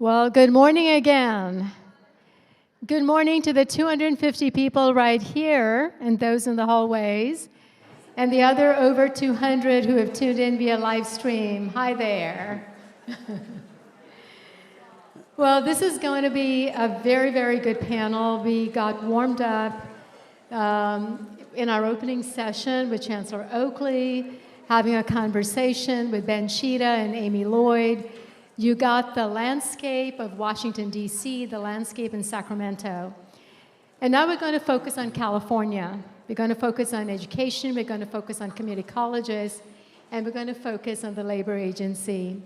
Well, good morning again. Good morning to the 250 people right here and those in the hallways, and the other over 200 who have tuned in via live stream. Hi there. Well, this is going to be a very, very good panel. We got warmed up in our opening session with Chancellor Oakley, having a conversation with Ben Chida and Amy Lloyd. You got the landscape of Washington, D.C., the landscape in Sacramento. And now we're going to focus on California. We're going to focus on education, we're going to focus on community colleges, and we're going to focus on the labor agency.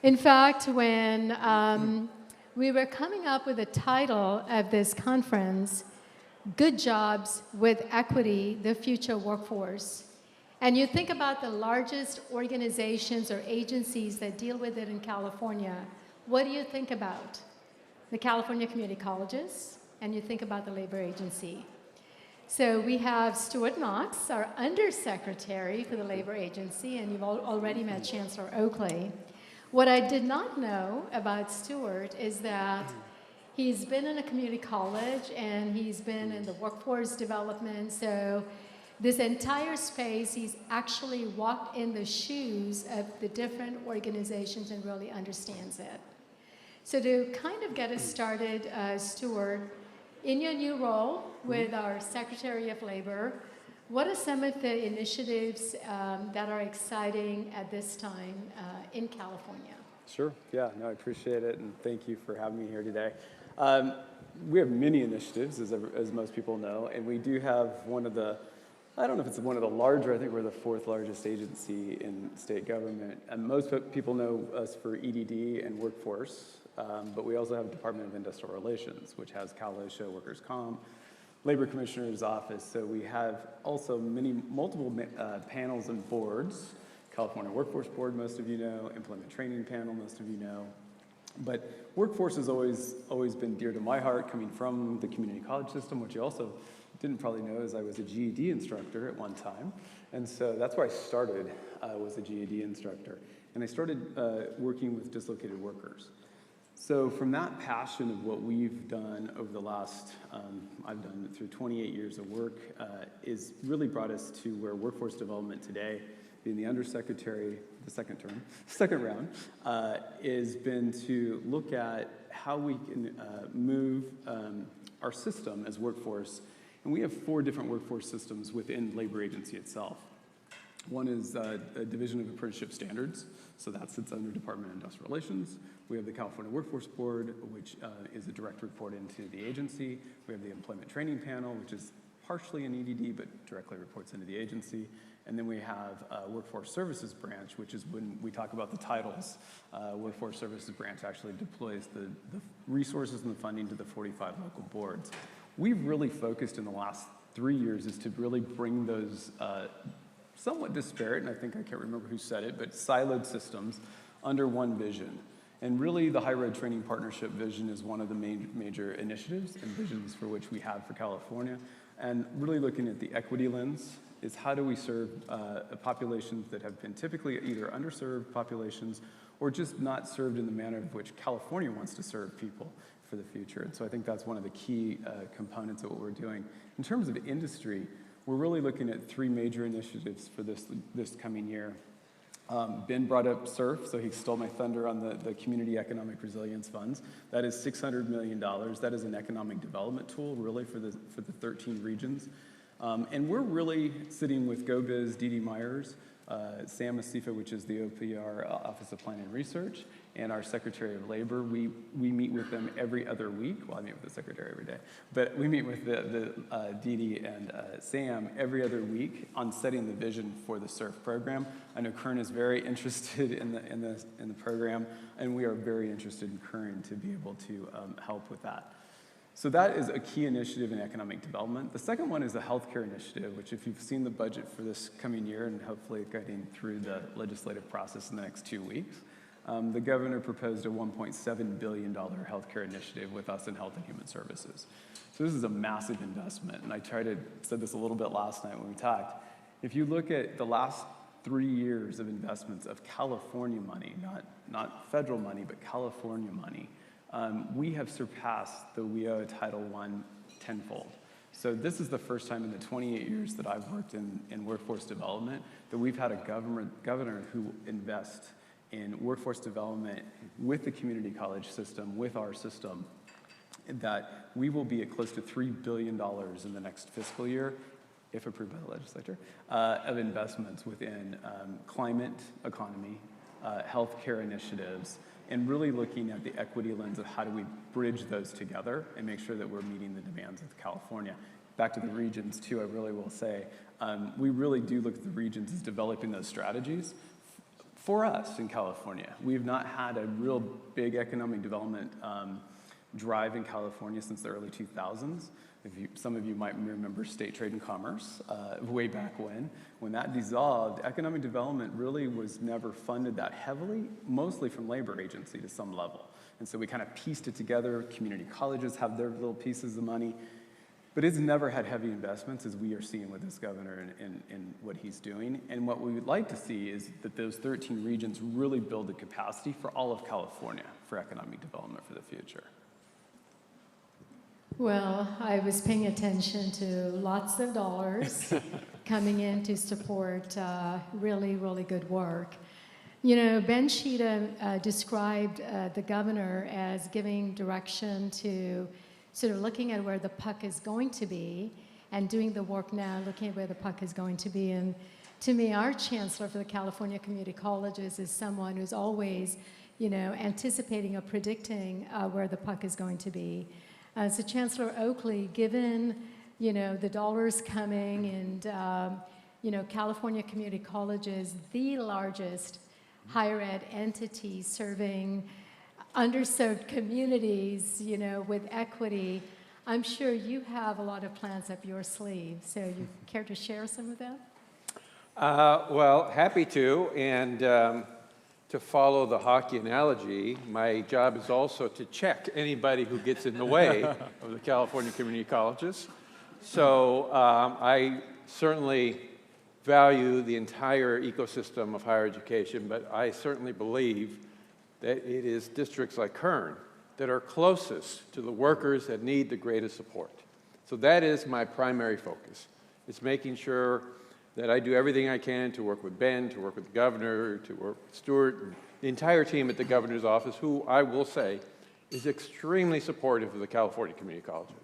In fact, when we were coming up with the title of this conference, Good Jobs with Equity, the Future Workforce, and you think about the largest organizations or agencies that deal with it in California, what do you think about? The California Community Colleges, and you think about the labor agency. So we have Stuart Knox, our undersecretary for the labor agency, and you've already met Chancellor Oakley. What I did not know about Stuart is that he's been in a community college and he's been in the workforce development. So this entire space, he's actually walked in the shoes of the different organizations and really understands it. So to kind of get us started, Stuart, in your new role with our Secretary of Labor, what are some of the initiatives that are exciting at this time in California? Sure, yeah, no, I appreciate it, and thank you for having me here today. We have many initiatives, as most people know, and we do have one of the, I don't know if it's one of the larger, I think we're the fourth largest agency in state government, and most people know us for EDD and workforce, but we also have a Department of Industrial Relations, which has Cal OSHA, Workers' Comp, Labor Commissioner's Office, so we have also multiple panels and boards. California Workforce Board, most of you know, Employment Training Panel, most of you know. But workforce has always been dear to my heart, coming from the community college system, which you also didn't probably know is I was a GED instructor at one time. And so that's where I started, was a GED instructor. And I started working with dislocated workers. So from that passion of what we've done over the last, I've done it through 28 years of work, is really brought us to where workforce development today, being the undersecretary, the second round, has been to look at how we can move our system as workforce. And we have 4 different workforce systems within labor agency itself. One is a Division of Apprenticeship Standards, so that sits under Department of Industrial Relations. We have the California Workforce Board, which is a direct report into the agency. We have the Employment Training Panel, which is partially an EDD, but directly reports into the agency. And then we have Workforce Services Branch, which is when we talk about the titles. Workforce Services Branch actually deploys the resources and the funding to the 45 local boards. We've really focused in the last 3 years is to really bring those somewhat disparate, and I think I can't remember who said it, but siloed systems under one vision. And really the Higher Ed Training Partnership vision is one of the major initiatives and visions for which we have for California. And really looking at the equity lens is how do we serve populations that have been typically either underserved populations or just not served in the manner of which California wants to serve people for the future. And so I think that's one of the key components of what we're doing. In terms of industry, we're really looking at 3 major initiatives for this coming year. Ben brought up SURF, so he stole my thunder on the Community Economic Resilience Funds. That is $600 million. That is an economic development tool, really, for the 13 regions. And we're really sitting with GoBiz, Dee Dee Myers, Sam Asifa, which is the OPR, Office of Planning and Research, and our Secretary of Labor. We meet with them every other week. Well, I meet with the Secretary every day, but we meet with the Dee Dee and Sam every other week on setting the vision for the SURF program. I know Kern is very interested in the program, and we are very interested in Kern to be able to help with that. So that is a key initiative in economic development. The second one is the healthcare initiative, which if you've seen the budget for this coming year and hopefully getting through the legislative process in the next 2 weeks, the governor proposed a $1.7 billion healthcare initiative with us in Health and Human Services. So this is a massive investment, and I said this a little bit last night when we talked. If you look at the last 3 years of investments of California money, not federal money, but California money, we have surpassed the WIO Title I tenfold. So this is the first time in the 28 years that I've worked in workforce development that we've had a governor who invests in workforce development with the community college system, with our system, that we will be at close to $3 billion in the next fiscal year, if approved by the legislature, of investments within climate, economy, healthcare initiatives, and really looking at the equity lens of how do we bridge those together and make sure that we're meeting the demands of California. Back to the regions too, I really will say, we really do look at the regions as developing those strategies for us in California. We've not had a real big economic development drive in California since the early 2000s. Some of you might remember State Trade and Commerce way back when that dissolved, economic development really was never funded that heavily, mostly from labor agency to some level. And so we kind of pieced it together. Community colleges have their little pieces of money, but it's never had heavy investments as we are seeing with this governor and what he's doing. And what we would like to see is that those 13 regions really build the capacity for all of California for economic development for the future. Well, I was paying attention to lots of dollars coming in to support really, really good work. You know, Ben Chida described the governor as giving direction to sort of looking at where the puck is going to be and doing the work now, looking at where the puck is going to be. And to me, our chancellor for the California Community Colleges is someone who's always, you know, anticipating or predicting where the puck is going to be. So Chancellor Oakley, given, you know, the dollars coming and, you know, California Community Colleges, the largest higher ed entity serving underserved communities, you know, with equity, I'm sure you have a lot of plans up your sleeve. So you care to share some of them? Well, happy to. And to follow the hockey analogy, my job is also to check anybody who gets in the way of the California Community Colleges. So I certainly value the entire ecosystem of higher education, but I certainly believe that it is districts like Kern that are closest to the workers that need the greatest support. So that is my primary focus. It's making sure that I do everything I can to work with Ben, to work with the governor, to work with Stuart, and the entire team at the governor's office, who I will say is extremely supportive of the California Community Colleges.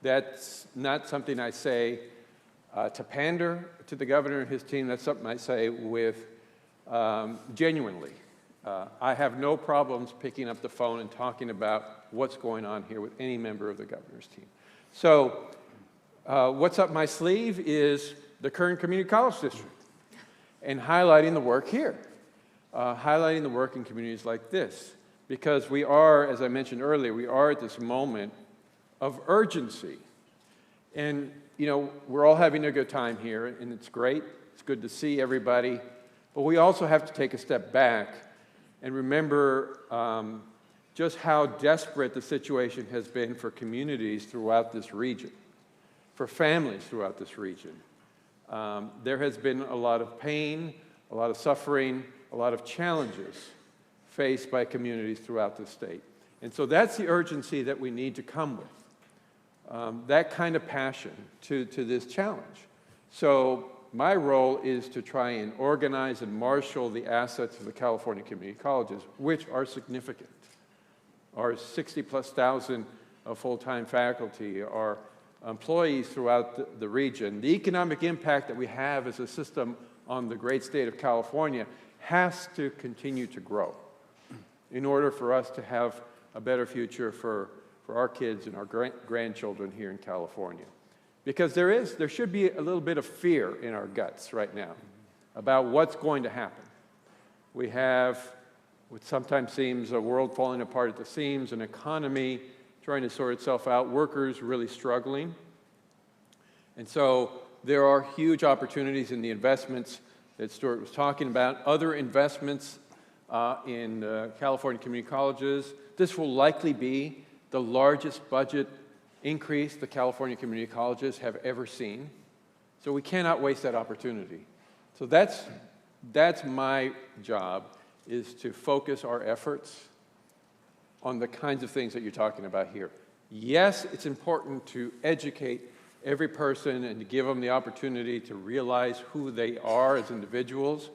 That's not something I say to pander to the governor and his team. That's something I say with genuinely. I have no problems picking up the phone and talking about what's going on here with any member of the governor's team. So what's up my sleeve is the Kern Community College District and highlighting the work here, highlighting the work in communities like this, because we are, as I mentioned earlier, we are at this moment of urgency. And, you know, we're all having a good time here, and it's great. It's good to see everybody. But we also have to take a step back and remember just how desperate the situation has been for communities throughout this region, for families throughout this region. There has been a lot of pain, a lot of suffering, a lot of challenges faced by communities throughout the state. And so that's the urgency that we need to come with, that kind of passion to this challenge. So my role is to try and organize and marshal the assets of the California Community Colleges, which are significant. Our 60+ thousand of full-time faculty, our employees throughout the region. The economic impact that we have as a system on the great state of California has to continue to grow in order for us to have a better future for our kids and our grandchildren here in California. Because there should be a little bit of fear in our guts right now about what's going to happen. We have what sometimes seems a world falling apart at the seams, an economy trying to sort itself out, workers really struggling. And so there are huge opportunities in the investments that Stuart was talking about, other investments in California community colleges. This will likely be the largest budget increase the California community colleges have ever seen. So we cannot waste that opportunity. So that's my job, is to focus our efforts on the kinds of things that you're talking about here. Yes, it's important to educate every person and to give them the opportunity to realize who they are as individuals,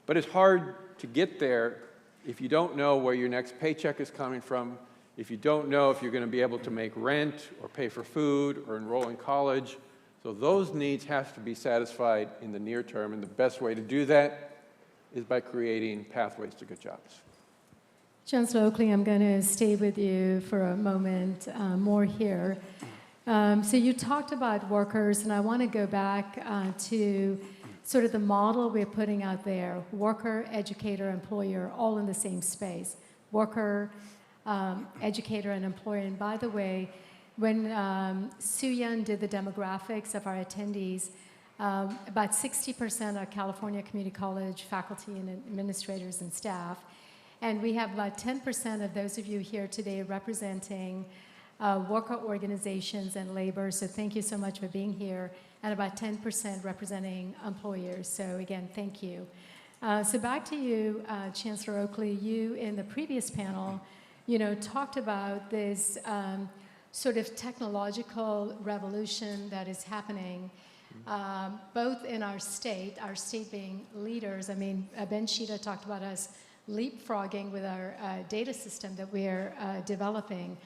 but it's hard to get there if you don't know where your next paycheck is coming from, if you don't know if you're going to be able to make rent or pay for food or enroll in college. So those needs have to be satisfied in the near term, and the best way to do that is by creating pathways to good jobs. Chancellor Oakley, I'm going to stay with you for a moment more here. So you talked about workers, and I want to go back to sort of the model we're putting out there: worker, educator, employer, all in the same space. Worker, educator, and employer. And by the way, when Soo-Yeon did the demographics of our attendees, about 60% are California Community College faculty and administrators and staff. And we have about 10% of those of you here today representing worker organizations and labor. So thank you so much for being here. And about 10% representing employers. So again, thank you. So back to you, Chancellor Oakley. You, in the previous panel, talked about this sort of technological revolution that is happening both in our state being leaders. I mean, Ben Shida talked about us leapfrogging with our data system that we're developing.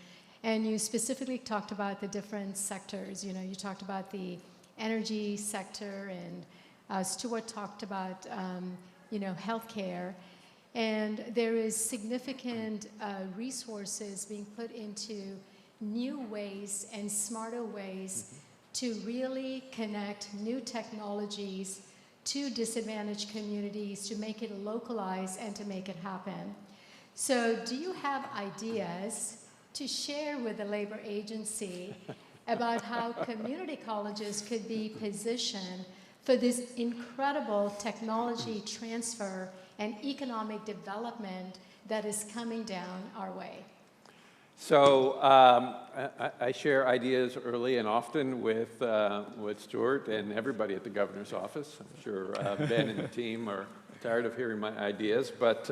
And you specifically talked about the different sectors. You talked about the energy sector, and Stuart talked about, healthcare. And there is significant resources being put into new ways and smarter ways to really connect new technologies to disadvantaged communities, to make it localized and to make it happen. So do you have ideas to share with the labor agency about how community colleges could be positioned for this incredible technology transfer and economic development that is coming down our way? So I share ideas early and often with Stuart and everybody at the governor's office. I'm sure Ben and the team are tired of hearing my ideas, but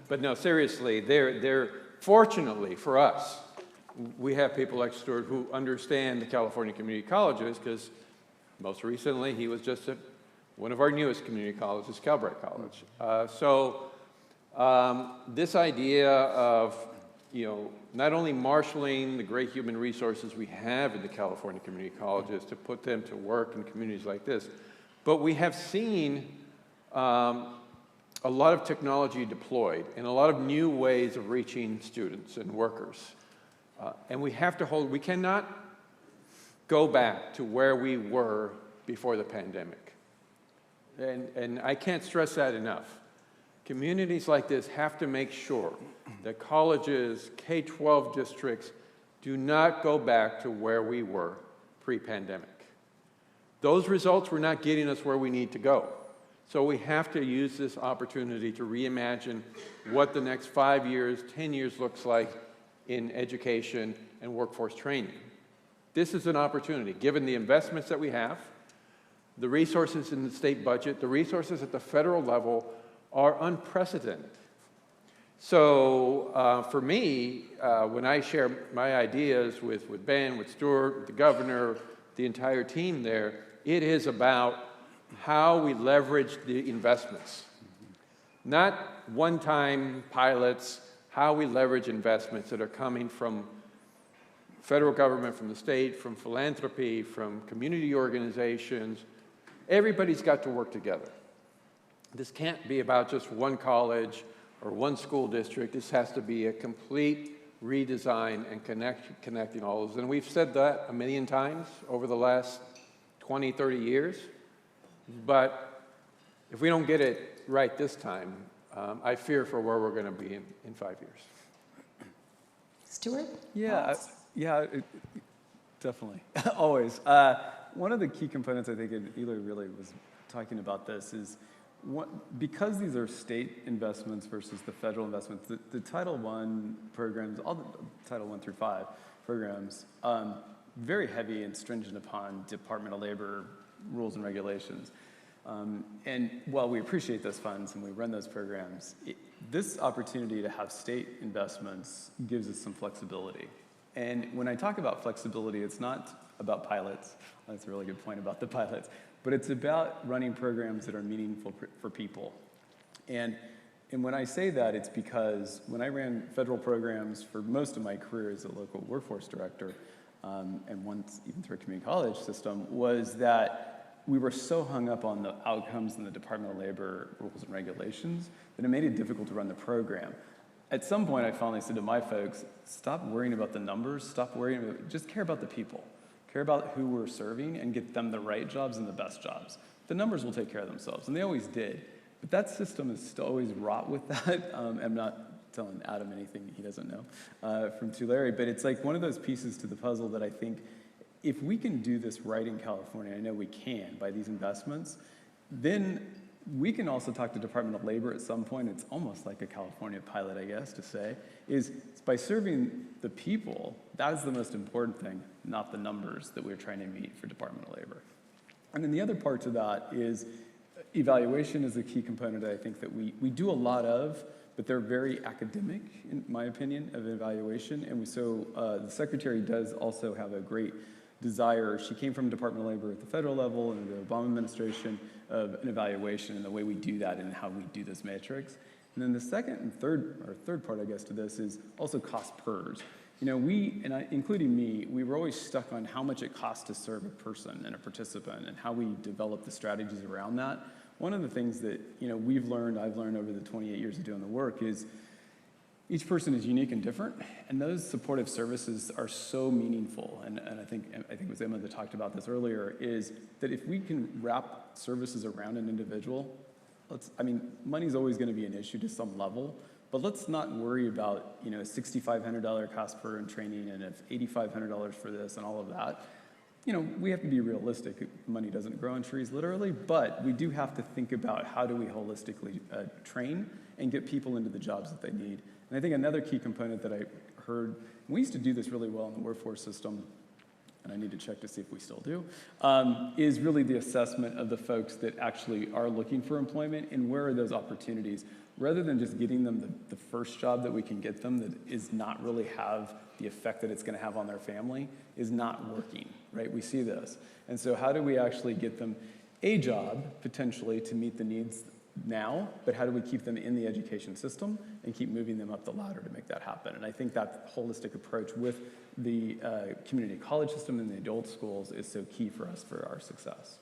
no, seriously, they're fortunately for us, we have people like Stuart who understand the California community colleges, because most recently he was just at one of our newest community colleges, Calbright College. So this idea of not only marshaling the great human resources we have in the California community colleges to put them to work in communities like this, but we have seen a lot of technology deployed and a lot of new ways of reaching students and workers. And we cannot go back to where we were before the pandemic. And I can't stress that enough. Communities like this have to make sure that colleges, K-12 districts, do not go back to where we were pre-pandemic. Those results were not getting us where we need to go. So we have to use this opportunity to reimagine what the next 5 years, 10 years looks like in education and workforce training. This is an opportunity, given the investments that we have, the resources in the state budget, the resources at the federal level are unprecedented. So for me, when I share my ideas with Ben, with Stuart, with the governor, the entire team there, it is about how we leverage the investments. Not one-time pilots, how we leverage investments that are coming from federal government, from the state, from philanthropy, from community organizations. Everybody's got to work together. This can't be about just one college or one school district. This has to be a complete redesign and connecting all of those. And we've said that a million times over the last 20, 30 years. But if we don't get it right this time, I fear for where we're going to be in 5 years. Stuart? Yeah, definitely. Always. One of the key components, I think, and Eli really was talking about this, is because these are state investments versus the federal investments, the Title I programs, all the Title I through 5 programs, very heavy and stringent upon Department of Labor rules and regulations. And while we appreciate those funds and we run those programs, this opportunity to have state investments gives us some flexibility. And when I talk about flexibility, it's not about pilots. That's a really good point about the pilots. But it's about running programs that are meaningful for people. And when I say that, it's because when I ran federal programs for most of my career as a local workforce director, and once even through a community college system, was that we were so hung up on the outcomes in the Department of Labor rules and regulations that it made it difficult to run the program. At some point, I finally said to my folks, stop worrying about the numbers, stop worrying about, just care about the people. Care about who we're serving and get them the right jobs and the best jobs. The numbers will take care of themselves, and they always did. But that system is still always wrought with that. I'm not telling Adam anything he doesn't know from Tulare, but it's like one of those pieces to the puzzle that I think if we can do this right in California, I know we can by these investments, then we can also talk to Department of Labor at some point. It's almost like a California pilot, I guess, to say, is by serving the people, that is the most important thing, not the numbers that we're trying to meet for Department of Labor. And then the other part to that is evaluation is a key component I think that we do a lot of, but they're very academic, in my opinion, of evaluation. And so the secretary does also have a great desire. She came from Department of Labor at the federal level and the Obama administration of an evaluation and the way we do that and how we do this matrix. And then the second and third part, I guess, to this is also cost PERS. You know, including me, we were always stuck on how much it costs to serve a person and a participant and how we develop the strategies around that. One of the things that, you know, I've learned over the 28 years of doing the work is each person is unique and different, and those supportive services are so meaningful. And I think it was Emma that talked about this earlier, is that if we can wrap services around an individual, money's always going to be an issue to some level, but let's not worry about, you know, a $6,500 cost per in training and if $8,500 for this and all of that. You know, we have to be realistic. Money doesn't grow on trees, literally, but we do have to think about how do we holistically train and get people into the jobs that they need. And I think another key component that I heard, we used to do this really well in the workforce system, and I need to check to see if we still do, is really the assessment of the folks that actually are looking for employment and where are those opportunities, rather than just getting them the first job that we can get them that is not really have the effect that it's going to have on their family, is not working, right? We see this. And so how do we actually get them a job, potentially, to meet the needs now, but how do we keep them in the education system and keep moving them up the ladder to make that happen? And I think that holistic approach with the community college system and the adult schools is so key for us for our success.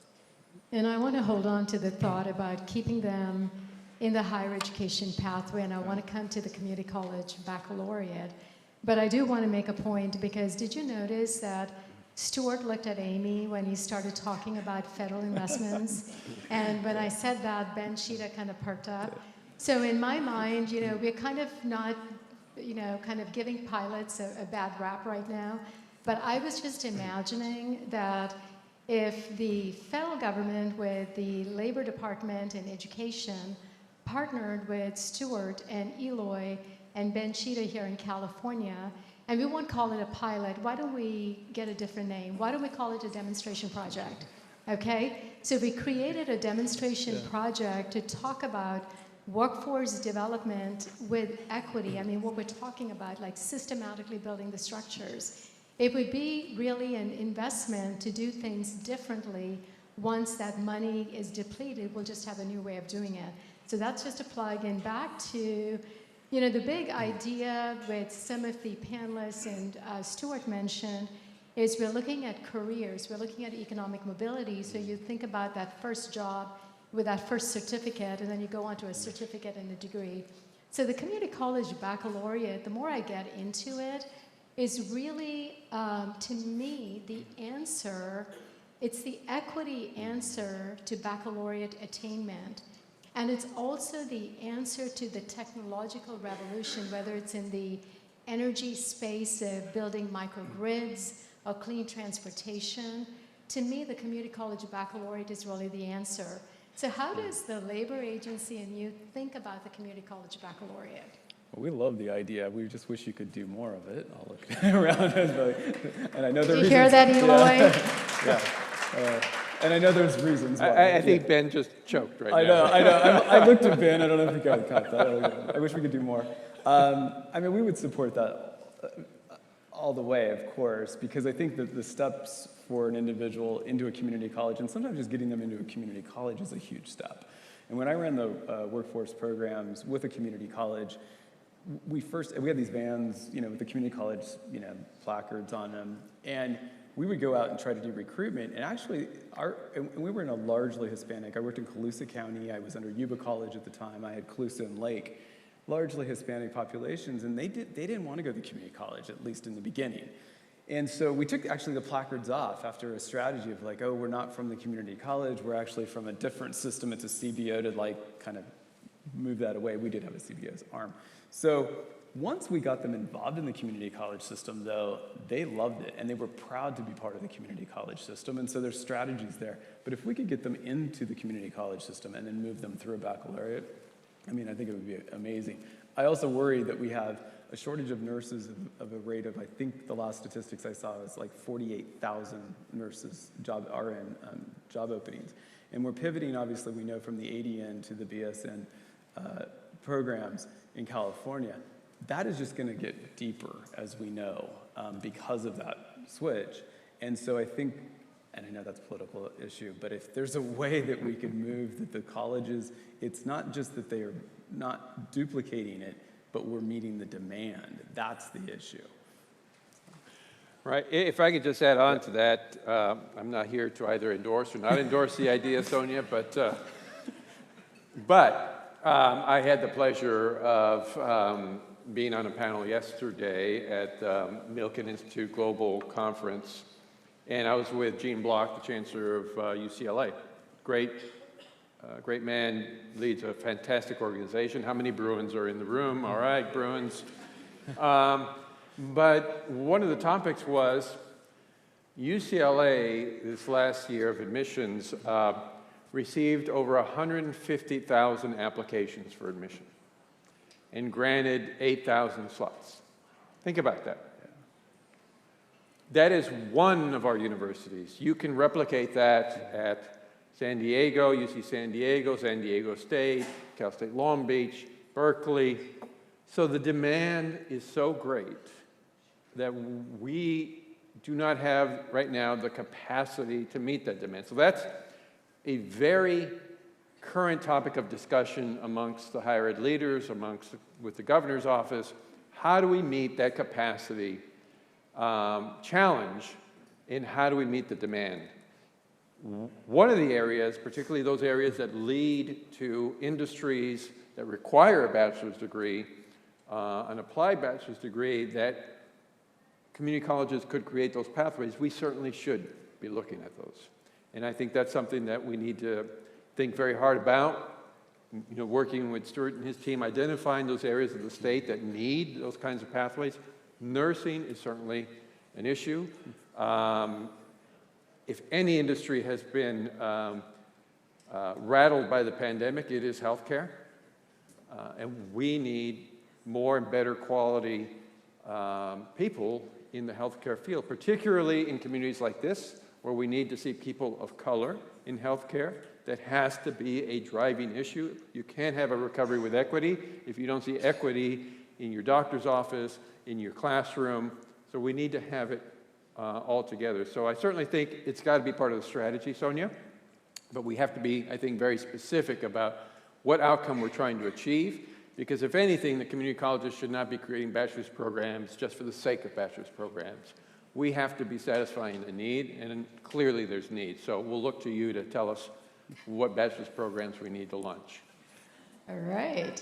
And I want to hold on to the thought about keeping them in the higher education pathway, and I want to come to the community college baccalaureate. But I do want to make a point, because did you notice that Stuart looked at Amy when he started talking about federal investments? And when I said that, Ben Sheeta kind of perked up. So in my mind, you know, we're kind of not, you know, kind of giving pilots a bad rap right now. But I was just imagining that if the federal government with the Labor Department and Education partnered with Stuart and Eloy and Ben Sheeta here in California, and we won't call it a pilot. Why don't we get a different name? Why don't we call it a demonstration project? Okay? So we created a demonstration project to talk about workforce development with equity. I mean, what we're talking about, like systematically building the structures. It would be really an investment to do things differently. Once that money is depleted, we'll just have a new way of doing it. So that's just a plug. And back to, you know, the big idea with some of the panelists and Stuart mentioned is we're looking at careers, we're looking at economic mobility. So you think about that first job with that first certificate, and then you go on to a certificate and a degree. So the community college baccalaureate, the more I get into it, is really, to me, the answer. It's the equity answer to baccalaureate attainment. And it's also the answer to the technological revolution, whether it's in the energy space of building microgrids or clean transportation. To me, the community college baccalaureate is really the answer. So how does the labor agency and you think about the community college baccalaureate? Well, we love the idea. We just wish you could do more of it. I'll look around. And I know Do you hear that, Eloy? Yeah. And I know there's reasons why. I think Ben just choked right I now. know. I looked at Ben. I don't know if you guys caught that. I wish we could do more. I mean, we would support that all the way, of course, because I think that the steps for an individual into a community college, and sometimes just getting them into a community college is a huge step. And when I ran the workforce programs with a community college, we had these vans, with the community college, placards on them, and we would go out and try to do recruitment. And actually, and we were in a largely Hispanic. I worked in Colusa County. I was under Yuba College at the time. I had Colusa and Lake, largely Hispanic populations, and they didn't want to go to community college, at least in the beginning. And so we took actually the placards off after a strategy of like, oh, we're not from the community college. We're actually from a different system. It's a CBO to kind of move that away. We did have a CBO's arm. So once we got them involved in the community college system, though, they loved it, and they were proud to be part of the community college system, and so there's strategies there. But if we could get them into the community college system and then move them through a baccalaureate, I think it would be amazing. I also worry that we have a shortage of nurses of a rate of, I think the last statistics I saw was like 48,000 nurses, RN job openings. And we're pivoting, obviously, we know from the ADN to the BSN programs in California. That is just going to get deeper, as we know, because of that switch. And so I think, and I know that's a political issue, but if there's a way that we could move that the colleges, it's not just that they are not duplicating it, but we're meeting the demand. That's the issue. Right. If I could just add on to that, I'm not here to either endorse or not endorse the idea, Sonia, but I had the pleasure of being on a panel yesterday at Milken Institute Global Conference, and I was with Gene Block, the Chancellor of UCLA. Great man, leads a fantastic organization. How many Bruins are in the room? All right, Bruins. But one of the topics was UCLA, this last year of admissions, received over 150,000 applications for admission and granted 8,000 slots. Think about that. That is one of our universities. You can replicate that at San Diego, UC San Diego State, Cal State Long Beach, Berkeley. So the demand is so great that we do not have right now the capacity to meet that demand. So that's a very current topic of discussion amongst the higher ed leaders, with the governor's office. How do we meet that capacity challenge, and how do we meet the demand? One of the areas, particularly those areas that lead to industries that require a bachelor's degree, an applied bachelor's degree, that community colleges could create those pathways, we certainly should be looking at those. And I think that's something that we need to think very hard about, working with Stuart and his team, identifying those areas of the state that need those kinds of pathways. Nursing is certainly an issue. If any industry has been rattled by the pandemic, it is healthcare. And we need more and better quality people in the healthcare field, particularly in communities like this, where we need to see people of color in healthcare. That has to be a driving issue. You can't have a recovery with equity if you don't see equity in your doctor's office, in your classroom. So we need to have it all together. So I certainly think it's got to be part of the strategy, Sonia, but we have to be, I think, very specific about what outcome we're trying to achieve, because if anything, the community colleges should not be creating bachelor's programs just for the sake of bachelor's programs. We have to be satisfying the need, and clearly there's need. So we'll look to you to tell us what bachelor's programs we need to launch. All right.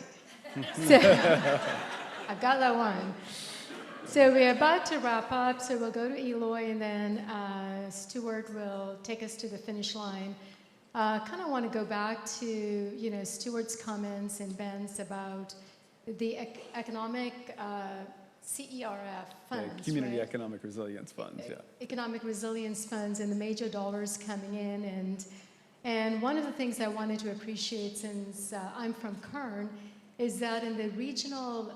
So, I've got that one. So we're about to wrap up, so we'll go to Eloy, and then Stuart will take us to the finish line. Kind of want to go back to, Stuart's comments and Ben's about the economic CERF funds, Community right? Economic Resilience Funds, yeah. Economic resilience funds and the major dollars coming in. And one of the things I wanted to appreciate, since I'm from Kern, is that in the regional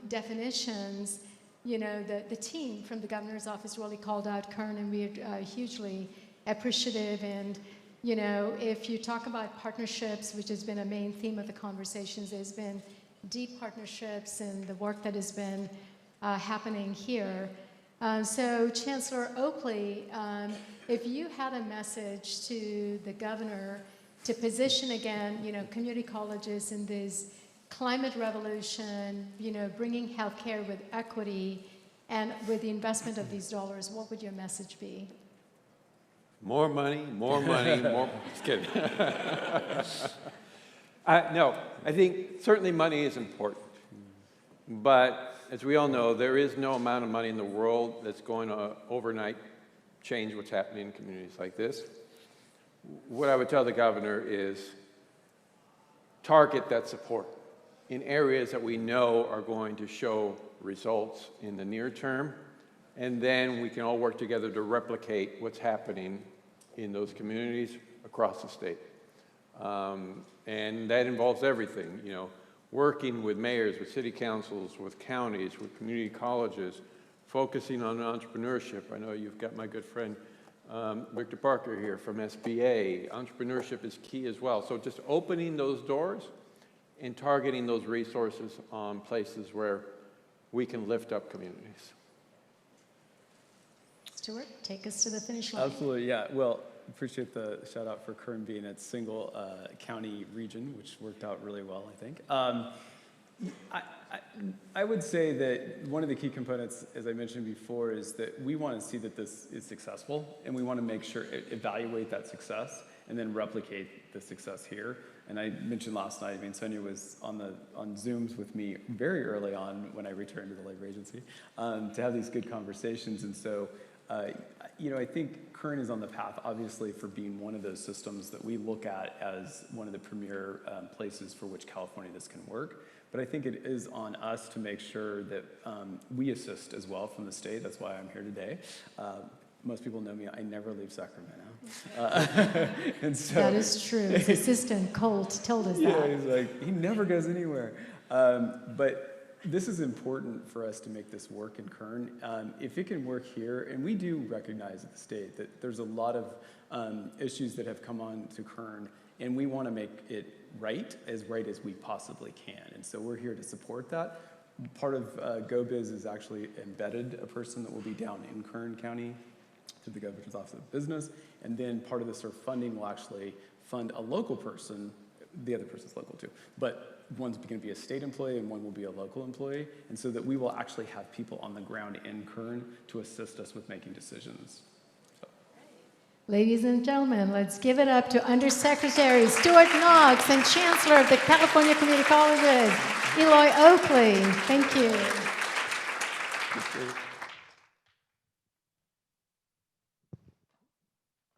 definitions, the team from the governor's office really called out Kern, and we hugely appreciative. And, you know, if you talk about partnerships, which has been a main theme of the conversations, there's been deep partnerships and the work that has been happening here. So Chancellor Oakley, if you had a message to the governor to position again, you know, community colleges in this climate revolution, you know, bringing healthcare with equity and with the investment of these dollars, what would your message be? More money, more, just kidding. No, I think certainly money is important. But as we all know, there is no amount of money in the world that's going to overnight change what's happening in communities like this. What I would tell the governor is target that support in areas that we know are going to show results in the near term, and then we can all work together to replicate what's happening in those communities across the state. And that involves everything, you know, working with mayors, with city councils, with counties, with community colleges, focusing on entrepreneurship. I know you've got my good friend Victor Parker here from SBA. Entrepreneurship is key as well. So just opening those doors and targeting those resources on places where we can lift up communities. Stuart, take us to the finish line. Absolutely, yeah. Well, appreciate the shout out for Kern being its single county region, which worked out really well, I think. I would say that one of the key components, as I mentioned before, is that we want to see that this is successful, and we want to make sure, evaluate that success, and then replicate the success here. And I mentioned last night, I mean, Sonia was on Zooms with me very early on when I returned to the labor agency to have these good conversations. And so, you know, I think Kern is on the path, obviously, for being one of those systems that we look at as one of the premier places for which California this can work. But I think it is on us to make sure that we assist as well from the state. That's why I'm here today. Most people know me, I never leave Sacramento. And so, that is true. His assistant, Colt, told us that. Yeah, he's like, he never goes anywhere. But this is important for us to make this work in Kern. If it can work here, and we do recognize at the state that there's a lot of issues that have come on to Kern, and we want to make it right as we possibly can. And so we're here to support that. Part of GoBiz is actually embedded a person that will be down in Kern County to the Governor's Office of Business, and then part of the sort of funding will actually fund a local person. The other person's local too, but one's going to be a state employee and one will be a local employee, and so that we will actually have people on the ground in Kern to assist us with making decisions. So. Ladies and gentlemen, let's give it up to Undersecretary Stuart Knox and Chancellor of the California Community Colleges, Eloy Oakley. Thank you.